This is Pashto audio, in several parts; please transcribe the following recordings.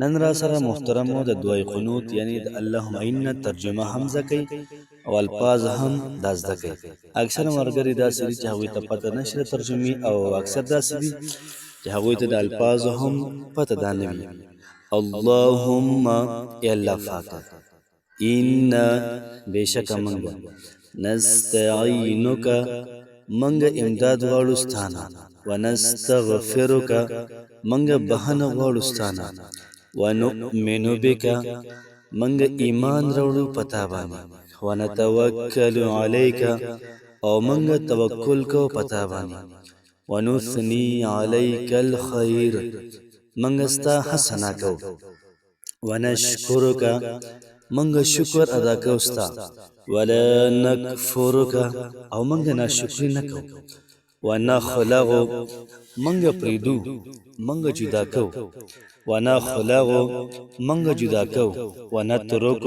نن را سره محترمو د دعای قنوت یعنی د اللهم اینا ترجمه هم زکی او الفاظ هم دا زده کوي. اکثر ملګري داسې دي چې هغوی ته پته نشته ترجمې او اکثر داسې دي چې هغوی ته د الفاظو هم پته دا نه وي. اللهم ای الله پاکه، اینا بېشکه منګه، نستعینک منګه امداد غواړو ستانه، ونستغفرک منګه بهنه غواړو ستانه، ونؤمن بک منګه ایمان راوړو پتا باندې، ونتوکل علیک او منګه توکل کو پتا باندې، ونثنی علیک الخیر منګه ستا حسنا کو، ونشکرک منګه شکر ادا کو ستا، ولا نکفرک او منګه ناشکری نه کو، ونخلق منګه پریدو منګه جدا کو، ونخلق منګه جدا کو، ونترک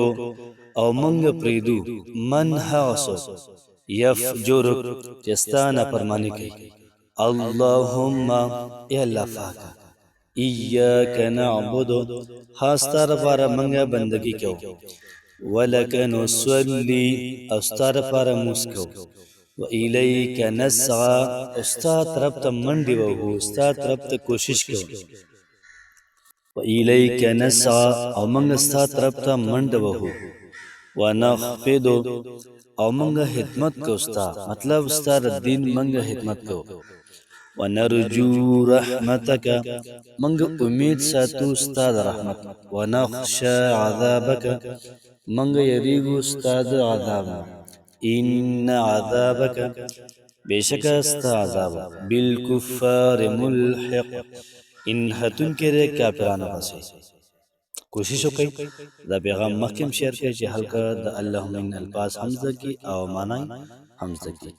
او منګه پریدو من هغسو یفجرک چستانه پرمانی کوي. اللهم ای الله پاکه، ایاک نعبد خاص پاره منګه بندگی کو، ولک نصلی او ستا پاره موس کو، و الیک نسعى استا طرف ته منډي وهو استا طرف ته کوشش کو، و الیک نسعى او منګه ستا طرف ته منډه وهو، ونخفض او منګه خدمت کو ستا مطلب ستا دین منګه خدمت کو، ونرجو رحمتک منګه امید ساتو ستا د رحمت، ونخشى عذابک منګه یریګو ستا د عذاب، ان عذابک بېشکه ستا عذاب بالکفار ملحق ان هتون کې کافرانو پسې. کوشش وکړئ دا پیغام مخکې شیر کړئ چې هلکه د اللهم ان الفاظ هم زده کړي او معنی هم زده کړي.